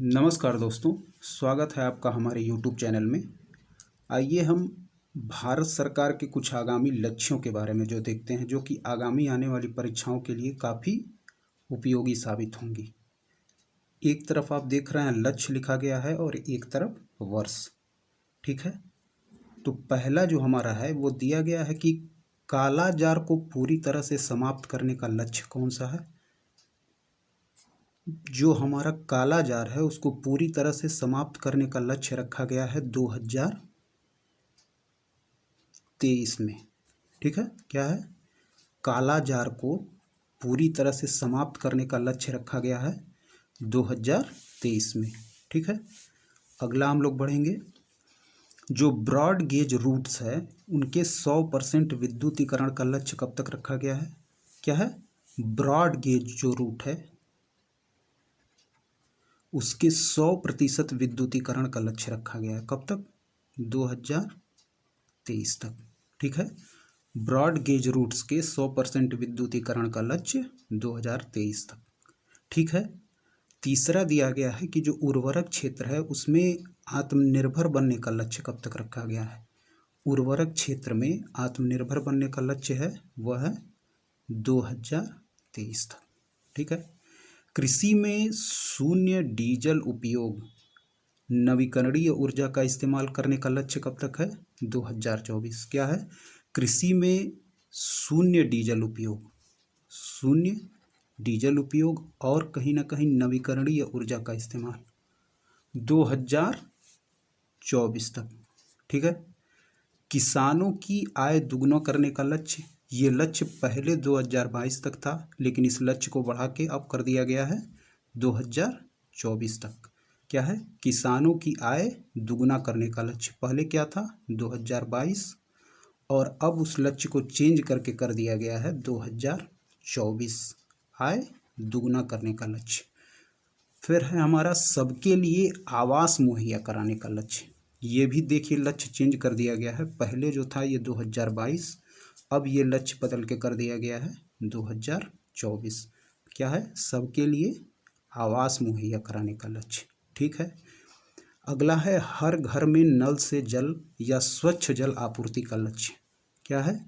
नमस्कार दोस्तों, स्वागत है आपका हमारे YouTube चैनल में। आइए हम भारत सरकार के कुछ आगामी लक्ष्यों के बारे में जो देखते हैं, जो कि आगामी आने वाली परीक्षाओं के लिए काफ़ी उपयोगी साबित होंगी। एक तरफ आप देख रहे हैं लक्ष्य लिखा गया है और एक तरफ वर्ष, ठीक है। तो पहला जो हमारा है वो दिया गया है कि काला जार को पूरी तरह से समाप्त करने का लक्ष्य कौन सा है। जो हमारा काला जार है उसको पूरी तरह से समाप्त करने का लक्ष्य रखा गया है 2023 में, ठीक है। क्या है? काला जार को पूरी तरह से समाप्त करने का लक्ष्य रखा गया है 2023 में, ठीक है। अगला हम लोग बढ़ेंगे। जो ब्रॉड गेज रूट्स है उनके 100% विद्युतीकरण का लक्ष्य कब तक रखा गया है? क्या है? ब्रॉड गेज जो रूट है उसके 100% विद्युतीकरण का लक्ष्य रखा गया है। कब तक? 2023 तक, ठीक है। ब्रॉड गेज रूट्स के 100% विद्युतीकरण का लक्ष्य 2023 तक, ठीक है। तीसरा दिया गया है कि जो उर्वरक क्षेत्र है उसमें आत्मनिर्भर बनने का लक्ष्य कब तक रखा गया है। उर्वरक क्षेत्र में आत्मनिर्भर बनने का लक्ष्य है वह है 2023 तक, ठीक है। कृषि में शून्य डीजल उपयोग, नवीकरणीय ऊर्जा का इस्तेमाल करने का लक्ष्य कब तक है? 2024। क्या है? कृषि में शून्य डीजल उपयोग और कहीं ना कहीं नवीकरणीय ऊर्जा का इस्तेमाल 2024 तक, ठीक है। किसानों की आय दुगना करने का लक्ष्य, ये लक्ष्य पहले 2022 तक था, लेकिन इस लक्ष्य को बढ़ा के अब कर दिया गया है 2024 तक। क्या है? किसानों की आय दुगना करने का लक्ष्य। पहले क्या था? 2022, और अब उस लक्ष्य को चेंज करके कर दिया गया है 2024, आय दुगना करने का लक्ष्य। फिर है हमारा सबके लिए आवास मुहैया कराने का लक्ष्य। ये भी देखिए लक्ष्य चेंज कर दिया गया है। पहले जो था ये 2022, अब ये लक्ष्य बदल के कर दिया गया है 2024। क्या है? सबके लिए आवास मुहैया कराने का लक्ष्य, ठीक है। अगला है हर घर में नल से जल या स्वच्छ जल आपूर्ति का लक्ष्य। क्या है?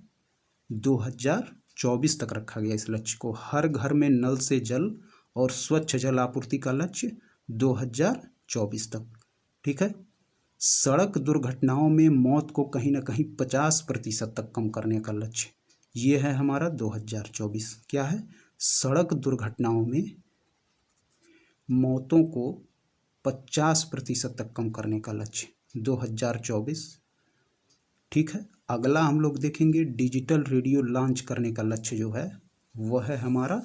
2024 तक रखा गया इस लक्ष्य को। हर घर में नल से जल और स्वच्छ जल आपूर्ति का लक्ष्य 2024 तक, ठीक है। सड़क दुर्घटनाओं में मौत को कहीं ना कहीं 50% तक कम करने का लक्ष्य, ये है हमारा 2024। क्या है? सड़क दुर्घटनाओं में मौतों को 50% तक कम करने का लक्ष्य 2024, ठीक है। अगला हम लोग देखेंगे डिजिटल रेडियो लॉन्च करने का लक्ष्य जो है वह है हमारा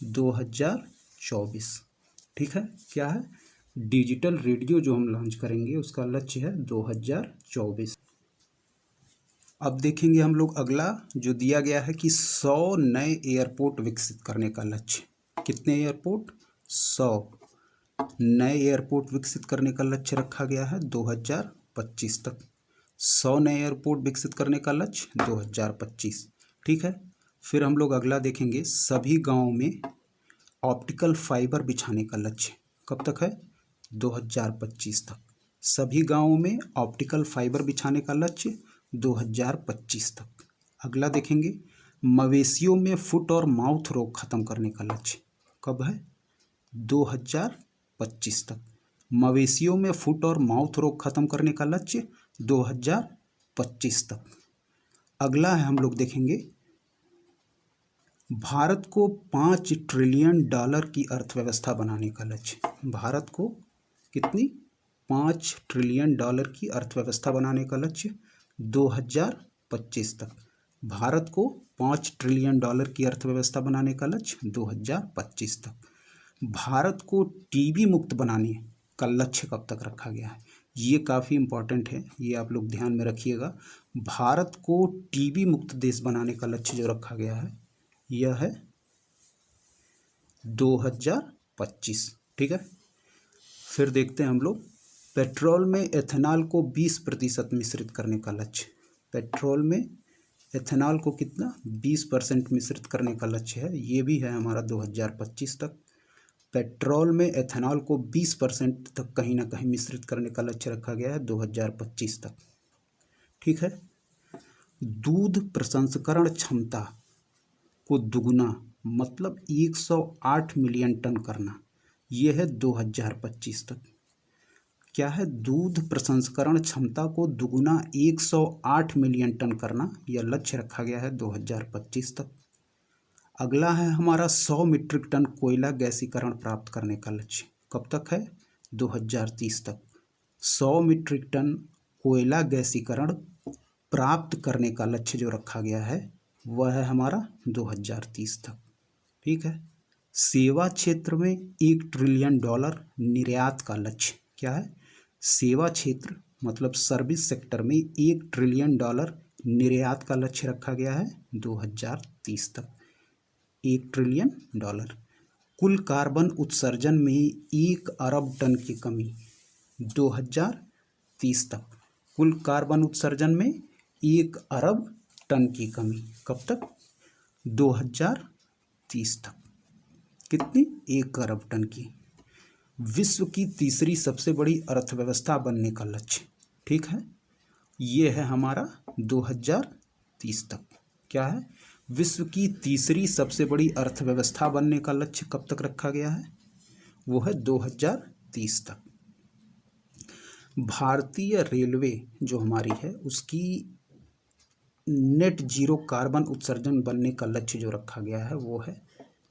2024, ठीक है। क्या है? डिजिटल रेडियो जो हम लॉन्च करेंगे उसका लक्ष्य है 2024। अब देखेंगे हम लोग अगला जो दिया गया है कि 100 नए एयरपोर्ट विकसित करने का लक्ष्य। कितने एयरपोर्ट? 100 नए एयरपोर्ट विकसित करने का लक्ष्य रखा गया है 2025 तक। 100 नए एयरपोर्ट विकसित करने का लक्ष्य 2025, ठीक है। फिर हम लोग अगला देखेंगे सभी गांवों में ऑप्टिकल फाइबर बिछाने का लक्ष्य। कब तक है? 2025 तक। सभी गांवों में ऑप्टिकल फाइबर बिछाने का लक्ष्य 2025 तक। अगला देखेंगे मवेशियों में फुट और माउथ रोग खत्म करने का लक्ष्य। कब है? 2025 तक। मवेशियों में फुट और माउथ रोग खत्म करने का लक्ष्य 2025 तक। अगला है हम लोग देखेंगे भारत को $5 ट्रिलियन की अर्थव्यवस्था बनाने का लक्ष्य। भारत को कितनी? $5 ट्रिलियन की अर्थव्यवस्था बनाने का लक्ष्य 2025 तक। भारत को $5 ट्रिलियन की अर्थव्यवस्था बनाने का लक्ष्य 2025 तक। भारत को टीबी मुक्त बनाने का लक्ष्य कब तक रखा गया है? ये काफ़ी इम्पॉर्टेंट है, ये आप लोग ध्यान में रखिएगा। भारत को टीबी मुक्त देश बनाने का लक्ष्य जो रखा गया है यह है 2025, ठीक है। फिर देखते हैं हम लोग पेट्रोल में एथेनॉल को 20% मिश्रित करने का लक्ष्य। पेट्रोल में एथेनॉल को कितना? 20% मिश्रित करने का लक्ष्य है, ये भी है हमारा 2025 तक। पेट्रोल में एथेनॉल को 20% तक कहीं ना कहीं मिश्रित करने का लक्ष्य रखा गया है 2025 तक। ठीक है। दूध प्रसंस्करण क्षमता को दुगुना मतलब 108 मिलियन टन करना, यह है 2025 तक। क्या है? दूध प्रसंस्करण क्षमता को दुगुना 108 मिलियन टन करना, यह लक्ष्य रखा गया है 2025 तक। अगला है हमारा 100 मीट्रिक टन कोयला गैसीकरण प्राप्त करने का लक्ष्य। कब तक है? 2030 तक। 100 मीट्रिक टन कोयला गैसीकरण प्राप्त करने का लक्ष्य जो रखा गया है वह है हमारा 2030 तक। ठीक है। सेवा क्षेत्र में $1 ट्रिलियन निर्यात का लक्ष्य। क्या है? सेवा क्षेत्र मतलब सर्विस सेक्टर में $1 ट्रिलियन निर्यात का लक्ष्य रखा गया है 2030 तक। $1 ट्रिलियन। कुल कार्बन उत्सर्जन में 1 अरब टन की कमी 2030 तक। कुल कार्बन उत्सर्जन में 1 अरब टन की कमी कब तक? 2030 तक। कितनी? 1 अरब टन की। विश्व की तीसरी सबसे बड़ी अर्थव्यवस्था बनने का लक्ष्य। ठीक है। ये है हमारा 2030 तक। क्या है? विश्व की तीसरी सबसे बड़ी अर्थव्यवस्था बनने का लक्ष्य कब तक रखा गया है? वो है 2030 तक। भारतीय रेलवे जो हमारी है उसकी नेट जीरो कार्बन उत्सर्जन बनने का लक्ष्य जो रखा गया है वो है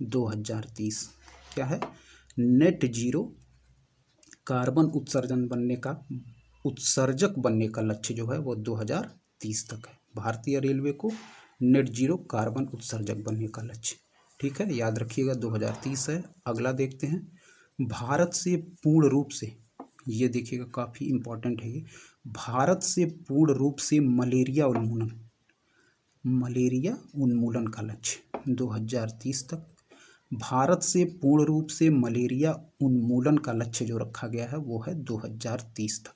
2030। क्या है? नेट जीरो कार्बन उत्सर्जन बनने का उत्सर्जक बनने का लक्ष्य जो है वो 2030 तक है। भारतीय रेलवे को नेट जीरो कार्बन उत्सर्जक बनने का लक्ष्य। ठीक है, याद रखिएगा 2030 है। अगला देखते हैं, भारत से पूर्ण रूप से, ये देखिएगा काफ़ी इम्पोर्टेंट है ये, भारत से पूर्ण रूप से मलेरिया उन्मूलन का लक्ष्य 2030 तक। भारत से पूर्ण रूप से मलेरिया उन्मूलन का लक्ष्य जो रखा गया है वो है 2030 तक।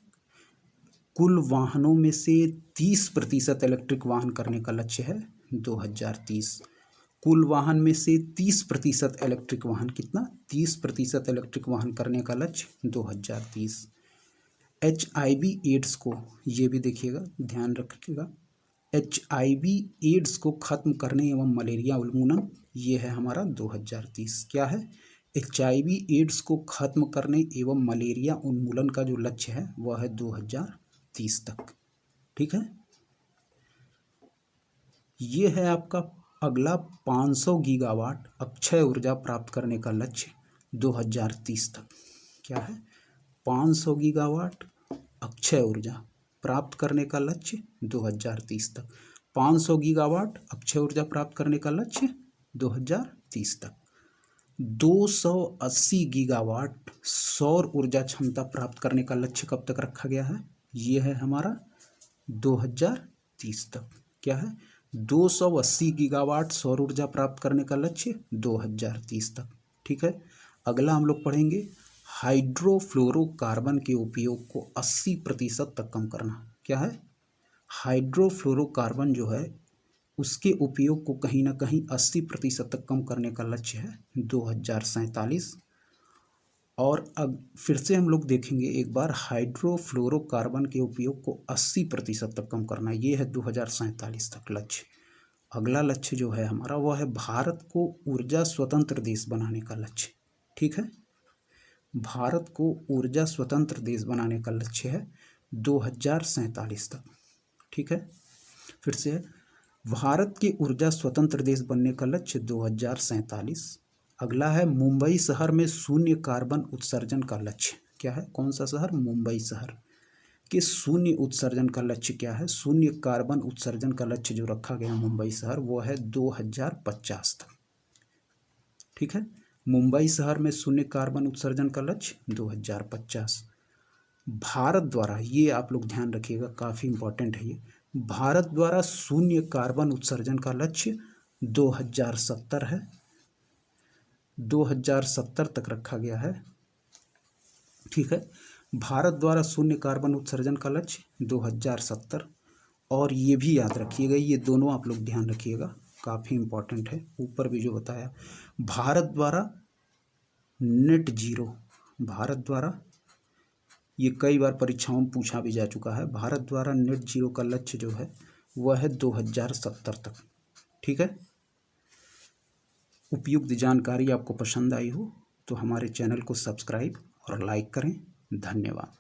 कुल वाहनों में से 30% इलेक्ट्रिक वाहन करने का लक्ष्य है 2030। कुल वाहन में से 30% इलेक्ट्रिक वाहन, कितना? 30% इलेक्ट्रिक वाहन करने का लक्ष्य 2030। HIV एड्स को, ये भी देखिएगा, ध्यान रखिएगा, HIV एड्स को खत्म करने एवं मलेरिया उन्मूलन, ये है हमारा 2030। क्या है? HIV एड्स को खत्म करने एवं मलेरिया उन्मूलन का जो लक्ष्य है वह है 2030 तक। ठीक है। ये है आपका अगला 500 गीगावाट अक्षय ऊर्जा प्राप्त करने का लक्ष्य 2030 तक। क्या है? 500 गीगावाट अक्षय ऊर्जा प्राप्त करने का लक्ष्य 2030 तक। 500 गीगावाट अक्षय ऊर्जा प्राप्त करने का लक्ष्य 2030 तक। 280 गीगावाट सौर ऊर्जा क्षमता प्राप्त करने का लक्ष्य कब तक रखा गया है? ये है हमारा 2030 तक। क्या है? 280 गीगावाट सौर ऊर्जा प्राप्त करने का लक्ष्य 2030 तक। ठीक है। अगला हम लोग पढ़ेंगे हाइड्रोफ्लोरोकार्बन के उपयोग को 80% तक कम करना। क्या है? हाइड्रोफ्लोरोकार्बन जो है उसके उपयोग को कहीं ना कहीं 80% तक कम करने का लक्ष्य है 2047। और अब फिर से हम लोग देखेंगे एक बार, हाइड्रोफ्लोरोकार्बन के उपयोग को 80% तक कम करना, ये है 2047 तक लक्ष्य। अगला लक्ष्य जो है हमारा वह है भारत को ऊर्जा स्वतंत्र देश बनाने का लक्ष्य। ठीक है। भारत को ऊर्जा स्वतंत्र देश बनाने का लक्ष्य है 2047 तक। ठीक है। फिर से भारत के ऊर्जा स्वतंत्र देश बनने का लक्ष्य 2047। अगला है मुंबई शहर में शून्य कार्बन उत्सर्जन का लक्ष्य। क्या है? कौन सा शहर? मुंबई शहर के शून्य उत्सर्जन का लक्ष्य क्या है? शून्य कार्बन उत्सर्जन का लक्ष्य जो रखा गया मुंबई शहर वो है 2050 तक। ठीक है। मुंबई शहर में शून्य कार्बन उत्सर्जन का लक्ष्य 2050। भारत द्वारा, ये आप लोग ध्यान रखिएगा, काफ़ी इंपॉर्टेंट है ये, भारत द्वारा शून्य कार्बन उत्सर्जन का लक्ष्य 2070 है, 2070 तक रखा गया है। ठीक है। भारत द्वारा शून्य कार्बन उत्सर्जन का लक्ष्य 2070। और ये भी याद रखिएगा, ये दोनों आप लोग ध्यान रखिएगा, काफ़ी इंपॉर्टेंट है। ऊपर भी जो बताया, भारत द्वारा नेट जीरो भारत द्वारा, ये कई बार परीक्षाओं में पूछा भी जा चुका है, भारत द्वारा नेट जीरो का लक्ष्य जो है वह है 2070 तक। ठीक है, उपयुक्त जानकारी आपको पसंद आई हो तो हमारे चैनल को सब्सक्राइब और लाइक करें। धन्यवाद।